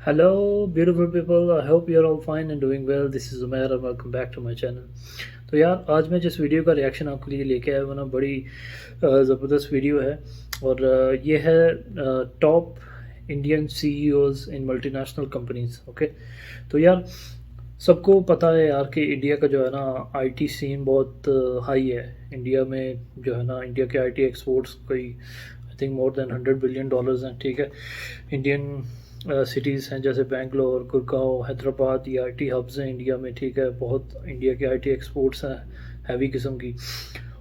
Hello, beautiful people. I hope you're all fine and doing well. This is Umair and welcome back to my channel. तो यार आज मैं जिस video का reaction आपके लिए लेके आया हूँ ना बड़ी ज़बरदस्त वीडियो है और ये है टॉप इंडियन सीईओज इन मल्टीनेशनल कंपनीज। ओके, तो यार सबको पता है यार कि इंडिया का जो है ना आईटी सीन बहुत हाई है। इंडिया में जो है ना इंडिया के आईटी एक्सपोर्ट्स कोई I think more than $100 billion हैं। ठीक है, इंडियन सिटीज़ हैं जैसे बेंगलोर, गुड़गांव, हैदराबाद, ये आईटी हब्स हैं इंडिया में। ठीक है, बहुत इंडिया के आईटी एक्सपोर्ट्स हैं हैवी किस्म की।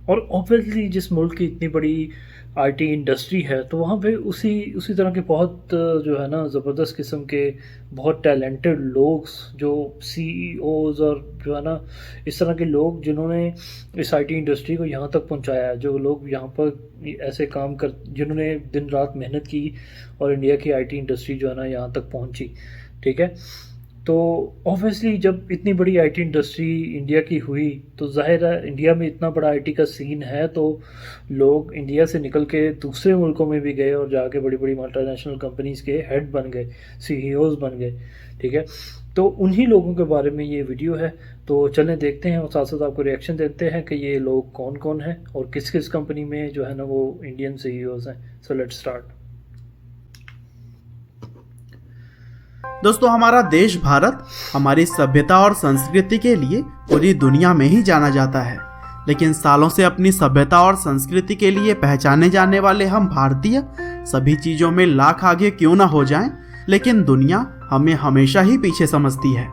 और ऑब्वियसली जिस मुल्क की इतनी बड़ी आईटी इंडस्ट्री है तो वहाँ पे उसी तरह के बहुत जो है ना ज़बरदस्त किस्म के बहुत टैलेंटेड लोग जो सीईओज और जो है ना इस तरह के लोग जिन्होंने इस आईटी इंडस्ट्री को यहाँ तक पहुँचाया है, जो लोग यहाँ पर ऐसे काम कर जिन्होंने दिन रात मेहनत की और इंडिया की आईटी इंडस्ट्री जो है ना यहाँ तक पहुँची। ठीक है, तो ऑब्वियसली जब इतनी बड़ी आईटी इंडस्ट्री इंडिया की हुई तो जाहिर है इंडिया में इतना बड़ा आईटी का सीन है तो लोग इंडिया से निकल के दूसरे मुल्कों में भी गए और जाके बड़ी बड़ी मल्टीनेशनल कंपनीज़ के हेड बन गए, सीईओज बन गए। ठीक है, तो उन्हीं लोगों के बारे में ये वीडियो है। तो चलें देखते हैं और साथ साथ आपको रिएक्शन देते हैं कि ये लोग कौन कौन हैं और किस किस कंपनी में जो है ना वो इंडियन सीईओज हैं। So let's start. दोस्तों, हमारा देश भारत हमारी सभ्यता और संस्कृति के लिए पूरी दुनिया में ही जाना जाता है। लेकिन सालों से अपनी सभ्यता और संस्कृति के लिए पहचाने जाने वाले हम भारतीय सभी चीजों में लाख आगे क्यों ना हो जाएं, लेकिन दुनिया हमें हमेशा ही पीछे समझती है।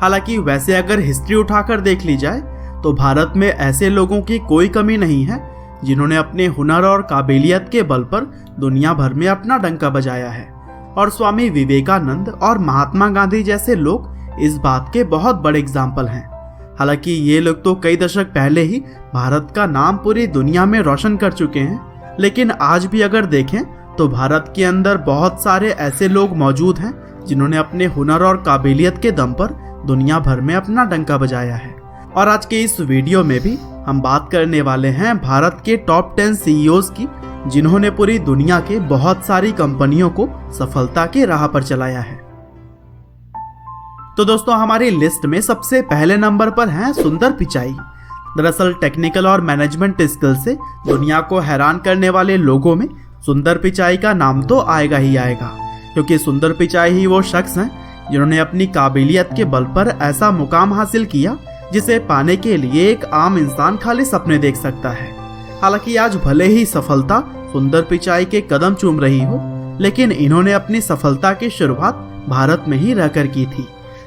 हालांकि वैसे अगर हिस्ट्री उठाकर देख ली जाए तो भारत में ऐसे लोगों की कोई कमी नहीं है जिन्होंने अपने हुनर और काबिलियत के बल पर दुनिया भर में अपना डंका बजाया है। और स्वामी विवेकानंद और महात्मा गांधी जैसे लोग इस बात के बहुत बड़े एग्जाम्पल हैं। हालांकि ये लोग तो कई दशक पहले ही भारत का नाम पूरी दुनिया में रोशन कर चुके हैं, लेकिन आज भी अगर देखें तो भारत के अंदर बहुत सारे ऐसे लोग मौजूद हैं जिन्होंने अपने हुनर और काबिलियत के दम पर दुनिया भर में अपना डंका बजाया है। और आज के इस वीडियो में भी हम बात करने वाले हैं भारत के टॉप 10 सीईओज की जिन्होंने पूरी दुनिया के बहुत सारी कंपनियों को सफलता के राह पर चलाया है। तो दोस्तों, हमारी लिस्ट में सबसे पहले नंबर पर हैं सुंदर पिचाई। दरअसल टेक्निकल और मैनेजमेंट स्किल से दुनिया को हैरान करने वाले लोगों में सुंदर पिचाई का नाम तो आएगा ही आएगा, क्योंकि सुंदर पिचाई ही वो शख्स हैं जिन्होंने अपनी काबिलियत के बल पर ऐसा मुकाम हासिल किया जिसे पाने के लिए एक आम इंसान खाली सपने देख सकता है। हालांकि आज भले ही सफलता सुंदर पिचाई के कदम चूम रही हो, लेकिन इन्होंने अपनी सफलता की शुरुआत भारत में ही रहकर की थी,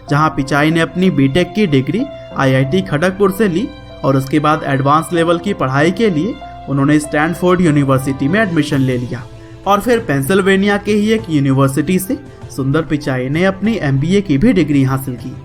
जहां पिचाई ने अपनी बीटेक की डिग्री आईआईटी खड़गपुर से ली और उसके बाद एडवांस लेवल की पढ़ाई के लिए उन्होंने स्टैनफोर्ड यूनिवर्सिटी में एडमिशन ले लिया। और फिर पेंसिल्वेनिया के ही एक यूनिवर्सिटी से सुंदर पिचाई ने अपनी एमबीए की भी डिग्री हासिल की।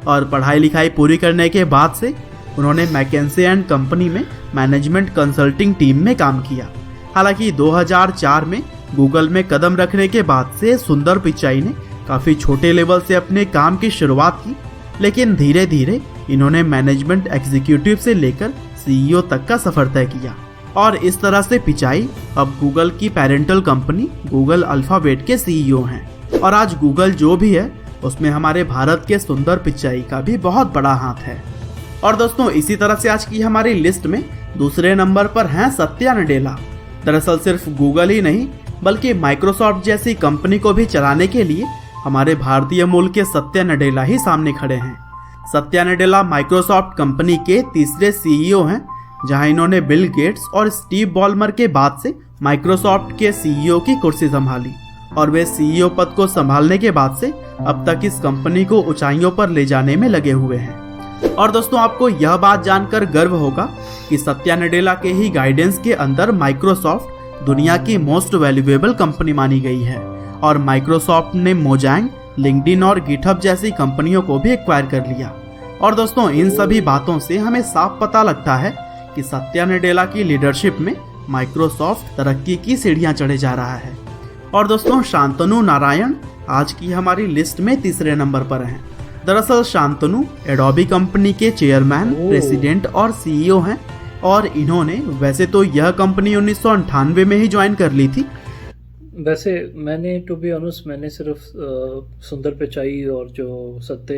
और पढ़ाई लिखाई पूरी करने के बाद से उन्होंने मैकेंसे एंड कंपनी में मैनेजमेंट कंसल्टिंग टीम में काम किया। हालांकि 2004 में गूगल में कदम रखने के बाद से सुंदर पिचाई ने काफ़ी छोटे लेवल से अपने काम की शुरुआत की, लेकिन धीरे धीरे इन्होंने मैनेजमेंट एग्जीक्यूटिव से लेकर सीईओ तक का सफर तय किया। और इस तरह से पिचाई अब गूगल की पेरेंटल कंपनी गूगल अल्फाबेट के सीईओ हैं। और आज गूगल जो भी है उसमें हमारे भारत के सुंदर पिचाई का भी बहुत बड़ा हाथ है। और दोस्तों, इसी तरह से आज की हमारी लिस्ट में दूसरे नंबर पर हैं सत्या नडेला। दरअसल सिर्फ गूगल ही नहीं बल्कि माइक्रोसॉफ्ट जैसी कंपनी को भी चलाने के लिए हमारे भारतीय मूल के सत्या नडेला ही सामने खड़े हैं। सत्या नडेला माइक्रोसॉफ्ट कंपनी के तीसरे सीईओ हैं, जहां इन्होंने बिल गेट्स और स्टीव बॉलमर के बाद से माइक्रोसॉफ्ट के सीईओ की कुर्सी संभाली। और वे सीईओ पद को संभालने के बाद से अब तक इस कंपनी को ऊंचाइयों पर ले जाने में लगे हुए हैं। और दोस्तों, आपको यह बात जानकर गर्व होगा कि सत्या नडेला के ही गाइडेंस के अंदर माइक्रोसॉफ्ट दुनिया की मोस्ट वैल्यूएबल कंपनी मानी गई है। और माइक्रोसॉफ्ट ने मोजांग, लिंक्डइन और गिटहब जैसी कंपनियों को भी एक्वायर कर लिया। और दोस्तों, इन सभी बातों से हमें साफ पता लगता है कि सत्या नडेला की लीडरशिप में माइक्रोसॉफ्ट तरक्की की सीढ़ियां चढ़े जा रहा है। और दोस्तों, शांतनु नारायण आज की हमारी लिस्ट में तीसरे नंबर पर हैं। दरअसल शांतनु एडोबी कंपनी के चेयरमैन, प्रेसिडेंट और सीईओ हैं। और इन्होंने वैसे तो यह कंपनी 1998 में ही ज्वाइन कर ली थी, वैसे मैंने टू बी ऑनेस्ट मैंने सिर्फ सुंदर पिचाई और जो सत्ते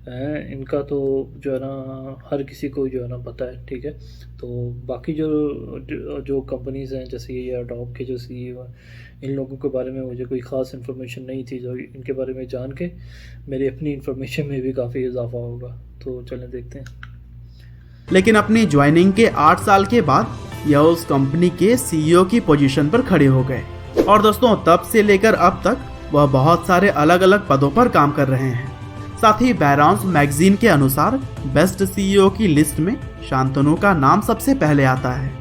हैं इनका तो जो है ना हर किसी को जो है ना पता है, ठीक है। तो बाकी जो जो कंपनीज़ हैं जैसे ये अडोब के जो सीईओ हैं, इन लोगों के बारे में मुझे कोई ख़ास इन्फॉर्मेशन नहीं थी, जो इनके बारे में जान के मेरी अपनी इन्फॉर्मेशन में भी काफ़ी इजाफा होगा। तो चलें देखते हैं। लेकिन अपनी ज्वाइनिंग के 8 साल के बाद यह उस कंपनी के सीईओ की पोजीशन पर खड़े हो गए और दोस्तों तब से लेकर अब तक वह बहुत सारे अलग अलग पदों पर काम कर रहे हैं। साथ ही बैराउंस मैगजीन के अनुसार बेस्ट सीईओ की लिस्ट में शांतनु का नाम सबसे पहले आता है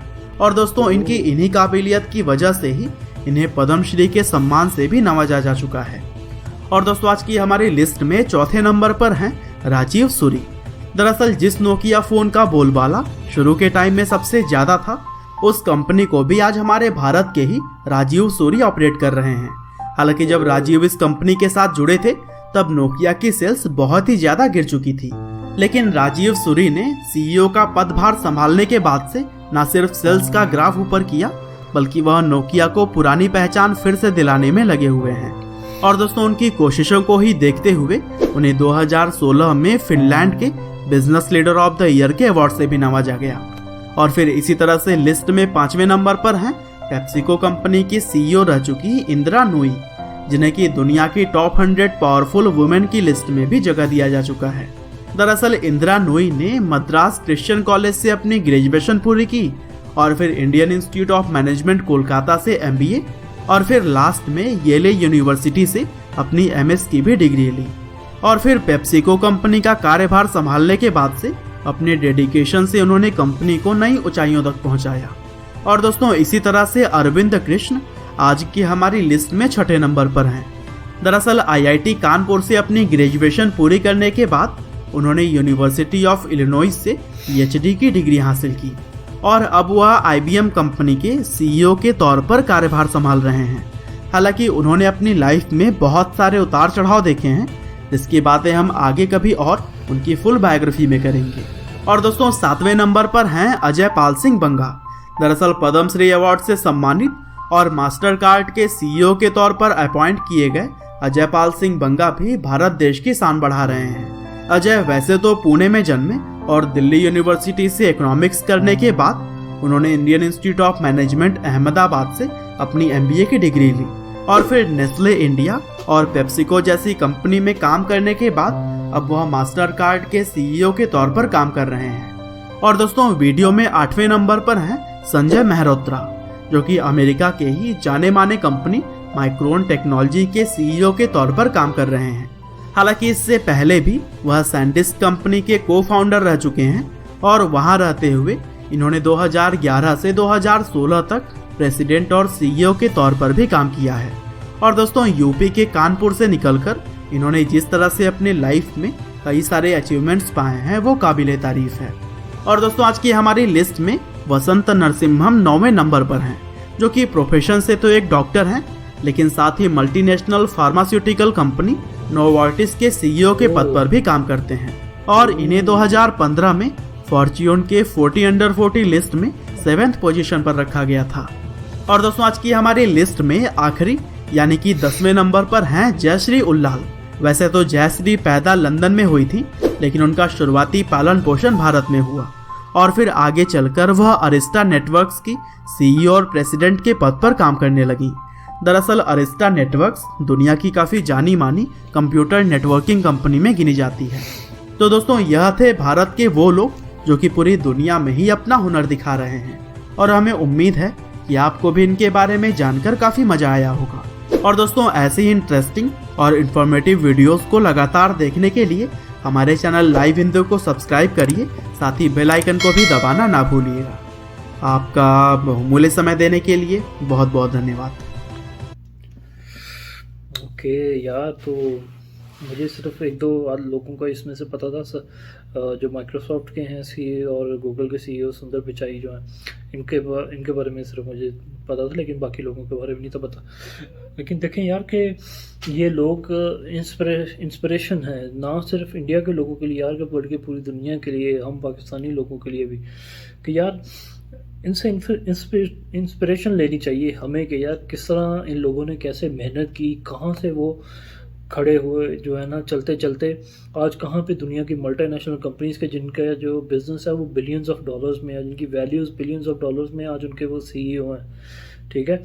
और दोस्तों इनकी इन्हीं काबिलियत की वजह से ही इन्हें पद्मश्री के सम्मान से भी नवाजा जा चुका है। और दोस्तों आज की हमारी लिस्ट में चौथे नंबर पर हैं राजीव सूरी। दरअसल जिस नोकिया फोन का बोलबाला शुरू के टाइम में सबसे ज्यादा था, उस कंपनी को भी आज हमारे भारत के ही राजीव सूरी ऑपरेट कर रहे हैं। हालांकि जब राजीव इस कंपनी के साथ जुड़े थे तब नोकिया की सेल्स बहुत ही ज्यादा गिर चुकी थी, लेकिन राजीव सूरी ने सीईओ का पदभार संभालने के बाद से न सिर्फ सेल्स का ग्राफ ऊपर किया बल्कि वह नोकिया को पुरानी पहचान फिर से दिलाने में लगे हुए हैं। और दोस्तों उनकी कोशिशों को ही देखते हुए उन्हें 2016 में फिनलैंड के business leader of the year के अवार्ड से भी नवाजा गया। और फिर इसी तरह से लिस्ट में 5वें नंबर पर हैं पेप्सिको कंपनी की सीईओ रह चुकी इंदिरा नूई, जिन्हें की दुनिया की टॉप 100 पावरफुल वुमेन की लिस्ट में भी जगह दिया जा चुका है। दरअसल इंदिरा नूई ने मद्रास क्रिश्चियन कॉलेज से अपनी ग्रेजुएशन पूरी की और फिर Indian institute of management Kolkata से एमबीए और फिर लास्ट में येले यूनिवर्सिटी से अपनी एमएस की भी डिग्री ली। और फिर पेप्सिको कंपनी का कार्यभार संभालने के बाद से अपने डेडिकेशन से उन्होंने कंपनी को नई ऊंचाइयों तक पहुंचाया। और दोस्तों इसी तरह से अरविंद कृष्ण आज की हमारी लिस्ट में 6ठे नंबर पर हैं। दरअसल आईआईटी कानपुर से अपनी ग्रेजुएशन पूरी करने के बाद उन्होंने यूनिवर्सिटी ऑफ इलिनॉइस से पीएचडी की डिग्री हासिल की और अब वह आईबीएम कंपनी के सीईओ के तौर पर कार्यभार संभाल रहे हैं। हालांकि उन्होंने अपनी लाइफ में बहुत सारे उतार चढ़ाव देखे हैं, जिसकी बातें हम आगे कभी और उनकी फुल बायोग्राफी में करेंगे। और दोस्तों 7वें नंबर पर हैं अजय पाल सिंह बंगा। दरअसल पद्मश्री अवार्ड से सम्मानित और मास्टर कार्ड के सीईओ के तौर पर अपॉइंट किए गए अजय पाल सिंह बंगा भी भारत देश की शान बढ़ा रहे हैं। अजय वैसे तो पुणे में जन्मे और दिल्ली यूनिवर्सिटी से इकोनॉमिक्स करने के बाद उन्होंने Indian institute of management Ahmedabad से अपनी एमबीए की डिग्री ली और फिर नेस्ले इंडिया और पेप्सिको जैसी कंपनी में काम करने के बाद अब वह मास्टर कार्ड के सीईओ के तौर पर काम कर रहे हैं। और दोस्तों वीडियो में 8वें नंबर पर हैं संजय मेहरोत्रा, जो कि अमेरिका के ही जाने माने कंपनी माइक्रोन टेक्नोलॉजी के सीईओ के तौर पर काम कर रहे हैं। हालांकि इससे पहले भी वह सैंडिस्क कंपनी के को फाउंडर रह चुके हैं और वहां रहते हुए इन्होंने 2011 से 2016 तक प्रेसिडेंट और सीईओ के तौर पर भी काम किया है। और दोस्तों यूपी के कानपुर से निकलकर इन्होंने जिस तरह से अपने लाइफ में कई सारे अचीवमेंट्स पाए हैं वो काबिले तारीफ है। और दोस्तों आज की हमारी लिस्ट में वसंत नरसिम्हम 9वें नंबर पर हैं, जो कि प्रोफेशन से तो एक डॉक्टर हैं लेकिन साथ ही मल्टीनेशनल फार्मास्यूटिकल कंपनी नोवार्टिस के सीईओ के पद पर भी काम करते हैं और इन्हें 2015 में फॉर्च्यून के 40 अंडर 40 लिस्ट में 7th पोजीशन पर रखा गया था। और दोस्तों आज की हमारी लिस्ट में आखिरी यानी कि 10वें नंबर पर हैं जयश्री उल्लाल। वैसे तो जयश्री पैदा लंदन में हुई थी, लेकिन उनका शुरुआती पालन पोषण भारत में हुआ और फिर आगे चलकर वह अरिस्टा नेटवर्क्स की सीईओ और प्रेसिडेंट के पद पर काम करने लगी। दरअसल अरिस्टा नेटवर्क्स दुनिया की काफ़ी जानी मानी कंप्यूटर नेटवर्किंग कंपनी में गिनी जाती है। तो दोस्तों यह थे भारत के वो लोग जो कि पूरी दुनिया में ही अपना हुनर दिखा रहे हैं और हमें उम्मीद है कि आपको भी इनके बारे में जानकर काफ़ी मजा आया होगा। और दोस्तों ऐसे ही इंटरेस्टिंग और इन्फॉर्मेटिव वीडियोस को लगातार देखने के लिए हमारे चैनल लाइव हिंदू को सब्सक्राइब करिए, साथ ही बेल आइकन को भी दबाना ना भूलिएगा। आपका बहुमूल्य समय देने के लिए बहुत बहुत धन्यवाद। ओके यार, तो मुझे सिर्फ एक दो लोगों का इसमें से पता था जो माइक्रोसॉफ्ट के हैं सीईओ और गूगल के सीईओ सुंदर पिचाई जो हैं, इनके बारे में सिर्फ मुझे पता था, लेकिन बाकी लोगों के बारे में नहीं था पता। लेकिन देखें यार कि ये लोग इंस्पिरेशन है ना सिर्फ इंडिया के लोगों के लिए यार, बल्कि पूरी दुनिया के लिए, हम पाकिस्तानी लोगों के लिए भी, कि यार इनसे इंस्पिरेशन लेनी चाहिए हमें कि यार किस तरह इन लोगों ने कैसे मेहनत की, कहाँ से वो खड़े हुए जो है ना, चलते चलते आज कहाँ पे दुनिया की मल्टीनेशनल कंपनीज़ के जिनका जो बिज़नेस है वो बिलियंस ऑफ डॉलर्स में है, जिनकी वैल्यूज़ बिलियंस ऑफ डॉलर्स में, आज उनके वो सीईओ हैं। ठीक है,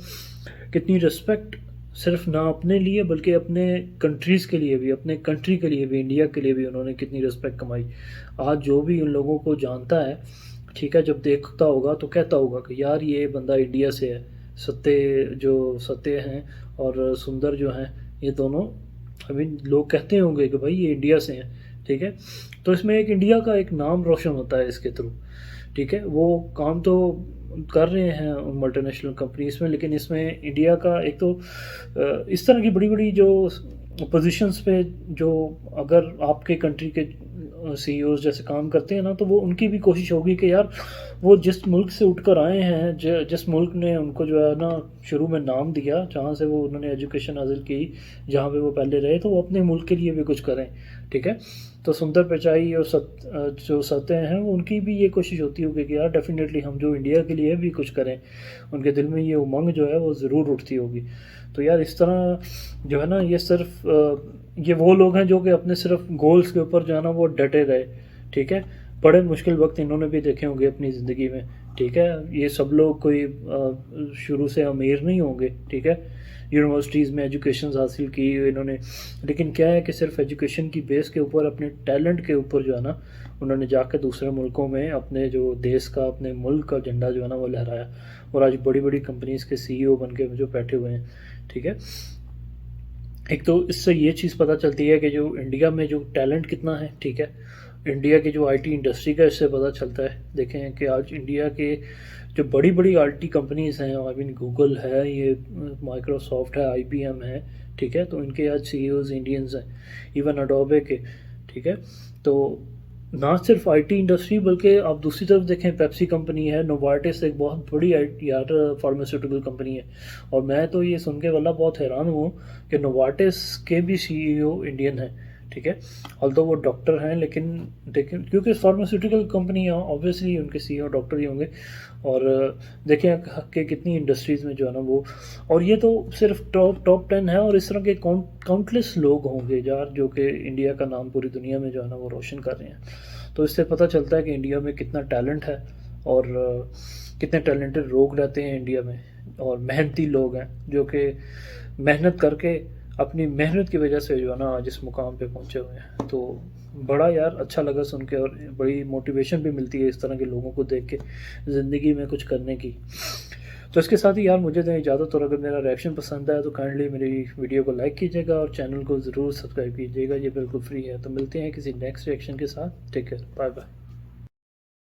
कितनी रिस्पेक्ट सिर्फ ना अपने लिए बल्कि अपने कंट्रीज़ के लिए भी, अपने कंट्री के लिए भी, इंडिया के लिए भी उन्होंने कितनी रिस्पेक्ट कमाई। आज जो भी उन लोगों को जानता है, ठीक है, जब देखता होगा तो कहता होगा कि यार ये बंदा इंडिया से है। सत्य हैं और सुंदर जो हैं, ये दोनों अभी लोग कहते होंगे कि भाई ये इंडिया से हैं। ठीक है, तो इसमें एक इंडिया का एक नाम रोशन होता है इसके थ्रू। ठीक है, वो काम तो कर रहे हैं मल्टीनेशनल कंपनीज में, लेकिन इसमें इंडिया का एक तो इस तरह की बड़ी बड़ी जो पोजीशंस पे जो अगर आपके कंट्री के सीईओज जैसे काम करते हैं ना, तो वो उनकी भी कोशिश होगी कि यार वो जिस मुल्क से उठकर आए हैं, जिस मुल्क ने उनको जो है ना शुरू में नाम दिया, जहाँ से वो उन्होंने एजुकेशन हासिल की, जहाँ पे वो पहले रहे, तो वो अपने मुल्क के लिए भी कुछ करें। ठीक है, तो सुंदर पिचाई और जो सत्य हैं उनकी भी ये कोशिश होती होगी कि यार डेफिनेटली हम जो इंडिया के लिए भी कुछ करें। उनके दिल में ये उमंग जो है वो ज़रूर उठती होगी। तो यार इस तरह जो है ना, ये सिर्फ ये वो लोग हैं जो कि अपने सिर्फ गोल्स के ऊपर जो है ना वो डटे रहे। ठीक है, बड़े मुश्किल वक्त इन्होंने भी देखे होंगे अपनी ज़िंदगी में। ठीक है, ये सब लोग कोई शुरू से अमीर नहीं होंगे। ठीक है, यूनिवर्सिटीज़ में एजुकेशन हासिल की इन्होंने, लेकिन क्या है कि सिर्फ एजुकेशन की बेस के ऊपर, अपने टैलेंट के ऊपर जो है ना, उन्होंने जाकर दूसरे मुल्कों में अपने जो देश का, अपने मुल्क का झंडा जो है ना वो लहराया, और आज बड़ी बड़ी कंपनीज़ के सीईओ बन के जो बैठे हुए हैं। ठीक है, एक तो इससे ये चीज़ पता चलती है कि जो इंडिया में जो टैलेंट कितना है। ठीक है, इंडिया की जो आईटी इंडस्ट्री का इससे पता चलता है। देखें कि आज इंडिया के जो बड़ी बड़ी आईटी कंपनीज़ हैं, आई मीन गूगल है, ये माइक्रोसॉफ्ट है, आईबीएम है। ठीक है, तो इनके आज सीईओज इंडियंस हैं, इवन अडोबे के। ठीक है, तो ना सिर्फ आईटी इंडस्ट्री बल्कि आप दूसरी तरफ देखें, पेप्सी कंपनी है, नोवार्टिस एक बहुत बड़ी यार फार्मास्यूटिकल कंपनी है। और मैं तो ये सुन के वाला बहुत हैरान हूँ कि नोवार्टिस के भी सीईओ इंडियन है। ठीक है, ऑल्दो वो डॉक्टर हैं, लेकिन देखें क्योंकि फार्मास्यूटिकल कंपनी है, ऑब्वियसली उनके सीईओ डॉक्टर ही होंगे। और देखें कि कितनी इंडस्ट्रीज़ में जो है ना वो, और ये तो सिर्फ टॉप 10 है, और इस तरह के काउंटलेस लोग होंगे यार जो कि इंडिया का नाम पूरी दुनिया में जो है ना वो रोशन कर रहे हैं। तो इससे पता चलता है कि इंडिया में कितना टैलेंट है, और कितने टैलेंटेड लोग रहते हैं इंडिया में, और मेहनती लोग हैं जो कि मेहनत करके अपनी मेहनत की वजह से जो है ना आज इस मुकाम पे पहुंचे हुए हैं। तो बड़ा यार अच्छा लगा सुन के, और बड़ी मोटिवेशन भी मिलती है इस तरह के लोगों को देख के ज़िंदगी में कुछ करने की। तो इसके साथ ही यार मुझे दें इजाज़त, और अगर मेरा रिएक्शन पसंद आया तो काइंडली मेरी वीडियो को लाइक कीजिएगा और चैनल को ज़रूर सब्सक्राइब कीजिएगा, ये बिल्कुल फ्री है। तो मिलते हैं किसी नेक्स्ट रिएक्शन के साथ। Take care, bye bye.